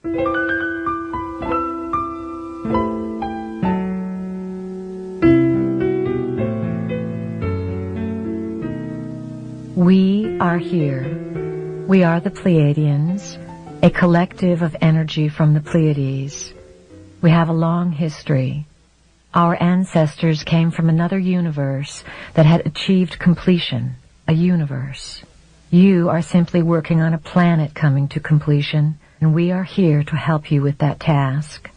We are here. We are the Pleiadians, a collective of energy from the Pleiades. We have a long history. Our ancestors came from another universe that had achieved completion, a universe. You are simply working on a planet coming to completion, and we are here to help you with that task.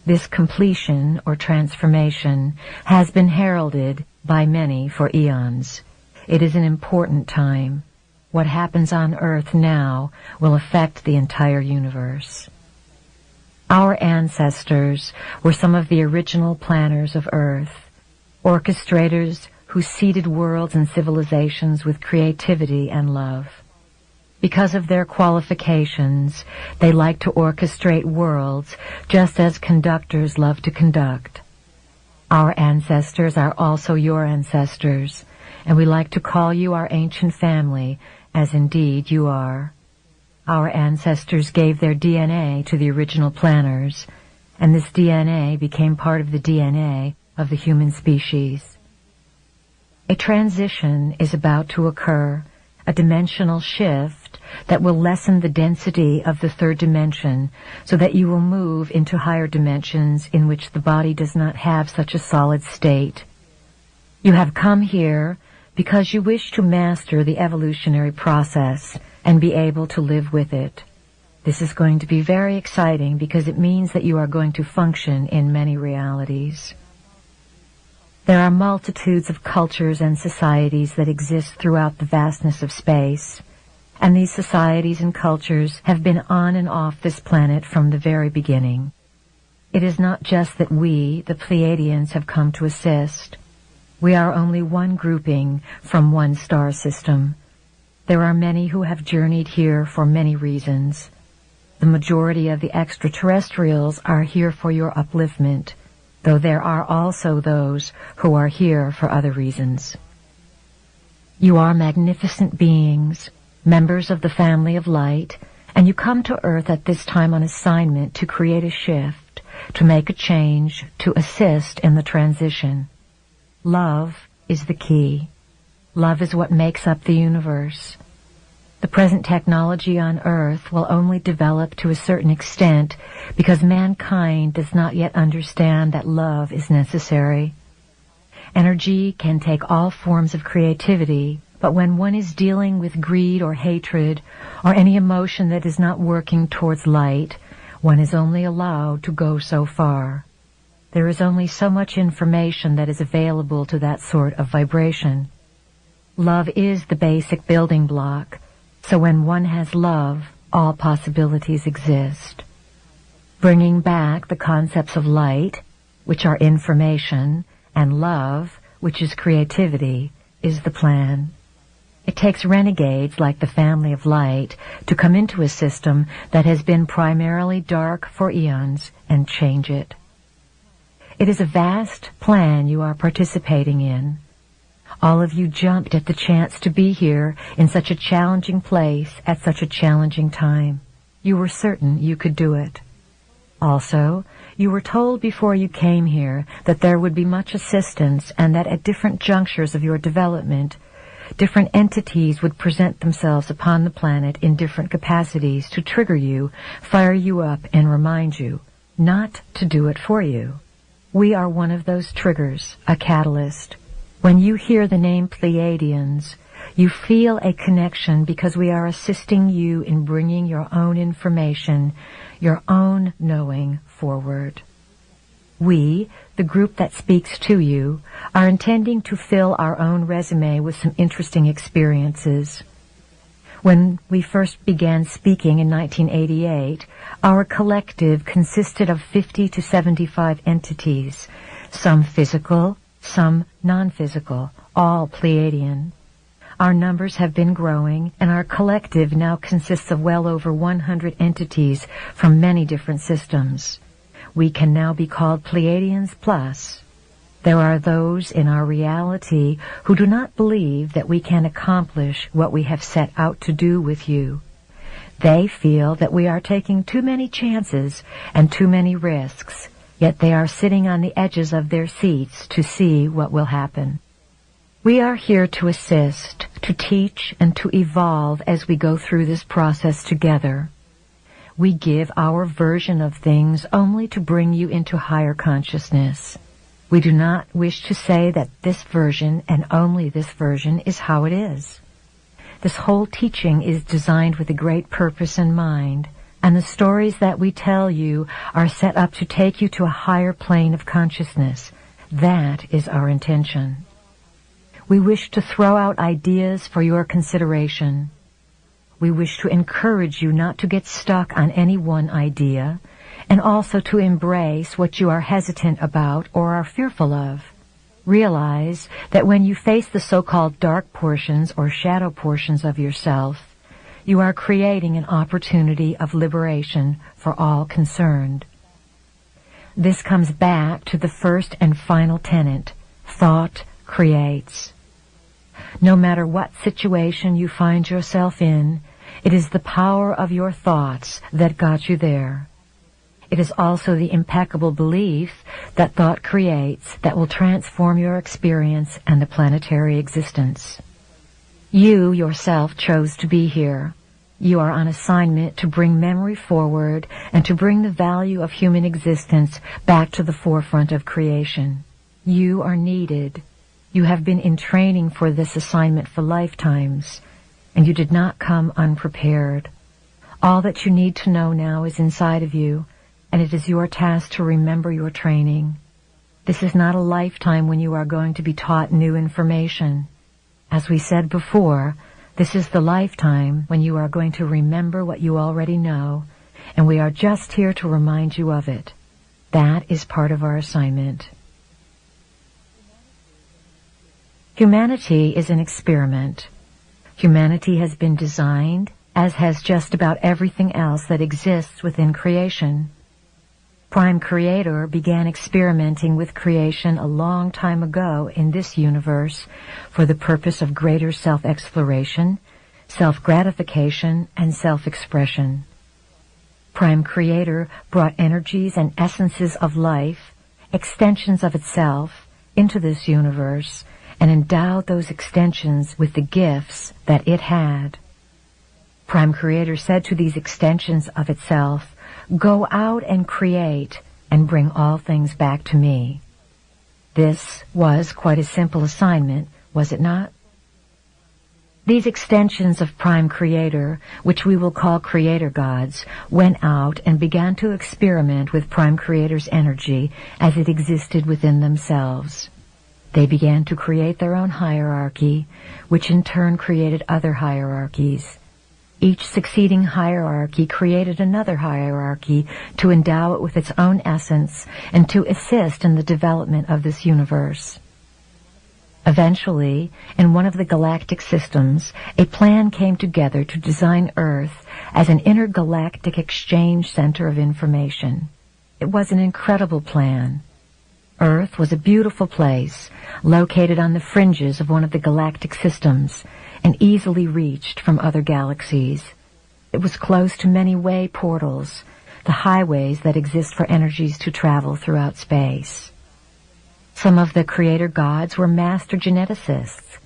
This completion or transformation has been heralded by many for eons. It is an important time. What happens on Earth now will affect the entire universe. Our ancestors were some of the original planners of Earth, orchestrators who seeded worlds and civilizations with creativity and love. Because of their qualifications, they like to orchestrate worlds just as conductors love to conduct. Our ancestors are also your ancestors, and we like to call you our ancient family, as indeed you are. Our ancestors gave their DNA to the original planners, and this DNA became part of the DNA of the human species. A transition is about to occur, a dimensional shift that will lessen the density of the third dimension so that you will move into higher dimensions in which the body does not have such a solid state. You have come here because you wish to master the evolutionary process and be able to live with it. This is going to be very exciting because it means that you are going to function in many realities. There are multitudes of cultures and societies that exist throughout the vastness of space, and these societies and cultures have been on and off this planet from the very beginning. It is not just that we, the Pleiadians, have come to assist. We are only one grouping from one star system. There are many who have journeyed here for many reasons. The majority of the extraterrestrials are here for your upliftment, though there are also those who are here for other reasons. You are magnificent beings, members of the family of light, and you come to Earth at this time on assignment to create a shift, to make a change, to assist in the transition. Love is the key. Love is what makes up the universe. The present technology on Earth will only develop to a certain extent because mankind does not yet understand that love is necessary. Energy can take all forms of creativity, but when one is dealing with greed or hatred or any emotion that is not working towards light, one is only allowed to go so far. There is only so much information that is available to that sort of vibration. Love is the basic building block, so when one has love, all possibilities exist. Bringing back the concepts of light, which are information, and love, which is creativity, is the plan. It takes renegades like the family of light to come into a system that has been primarily dark for eons and change it. It is a vast plan you are participating in. All of you jumped at the chance to be here in such a challenging place at such a challenging time. You were certain you could do it. Also, you were told before you came here that there would be much assistance and that at different junctures of your development, different entities would present themselves upon the planet in different capacities to trigger you, fire you up, and remind you not to do it for you. We are one of those triggers, a catalyst. When you hear the name Pleiadians, you feel a connection because we are assisting you in bringing your own information, your own knowing forward. We, the group that speaks to you, are intending to fill our own resume with some interesting experiences. When we first began speaking in 1988, our collective consisted of 50 to 75 entities, some physical, some non-physical, all Pleiadian. Our numbers have been growing, and our collective now consists of well over 100 entities from many different systems. We can now be called Pleiadians Plus. There are those in our reality who do not believe that we can accomplish what we have set out to do with you. They feel that we are taking too many chances and too many risks, yet they are sitting on the edges of their seats to see what will happen. We are here to assist, to teach, and to evolve as we go through this process together. We give our version of things only to bring you into higher consciousness. We do not wish to say that this version and only this version is how it is. This whole teaching is designed with a great purpose in mind, and the stories that we tell you are set up to take you to a higher plane of consciousness. That is our intention. We wish to throw out ideas for your consideration. We wish to encourage you not to get stuck on any one idea, and also to embrace what you are hesitant about or are fearful of. Realize that when you face the so-called dark portions or shadow portions of yourself, you are creating an opportunity of liberation for all concerned. This comes back to the first and final tenet: thought creates. No matter what situation you find yourself in, it is the power of your thoughts that got you there. It is also the impeccable belief that thought creates that will transform your experience and the planetary existence. You yourself chose to be here. You are on assignment to bring memory forward and to bring the value of human existence back to the forefront of creation. You are needed. You have been in training for this assignment for lifetimes, and you did not come unprepared. All that you need to know now is inside of you, and it is your task to remember your training. This is not a lifetime when you are going to be taught new information. As we said before, this is the lifetime when you are going to remember what you already know, and we are just here to remind you of it. That is part of our assignment. Humanity is an experiment. Humanity has been designed, as has just about everything else that exists within creation. Prime Creator began experimenting with creation a long time ago in this universe for the purpose of greater self-exploration, self-gratification, and self-expression. Prime Creator brought energies and essences of life, extensions of itself, into this universe, and endowed those extensions with the gifts that it had. Prime Creator said to these extensions of itself, "Go out and create and bring all things back to me." This was quite a simple assignment, was it not? These extensions of Prime Creator, which we will call Creator Gods, went out and began to experiment with Prime Creator's energy as it existed within themselves. They began to create their own hierarchy, which in turn created other hierarchies. Each succeeding hierarchy created another hierarchy to endow it with its own essence and to assist in the development of this universe. Eventually, in one of the galactic systems, a plan came together to design Earth as an intergalactic exchange center of information. It was an incredible plan. Earth was a beautiful place, located on the fringes of one of the galactic systems, and easily reached from other galaxies. It was close to many way portals, the highways that exist for energies to travel throughout space. Some of the Creator Gods were master geneticists.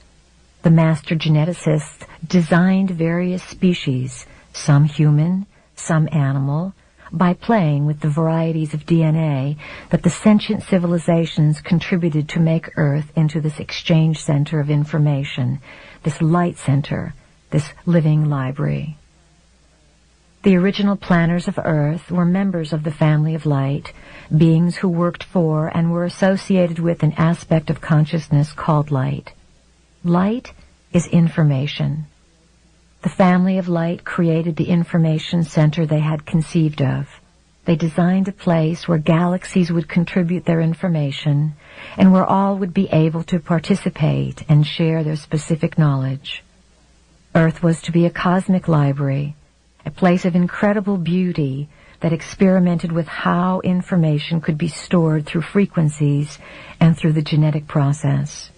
The master geneticists designed various species, some human, some animal, by playing with the varieties of DNA that the sentient civilizations contributed to make Earth into this exchange center of information, this light center, this living library. The original planners of Earth were members of the family of light, beings who worked for and were associated with an aspect of consciousness called light. Light is information. The family of light created the information center they had conceived of. They designed a place where galaxies would contribute their information and where all would be able to participate and share their specific knowledge. Earth was to be a cosmic library, a place of incredible beauty that experimented with how information could be stored through frequencies and through the genetic process.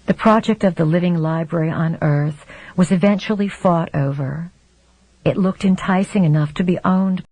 The project of the living library on Earth was eventually fought over. It looked enticing enough to be owned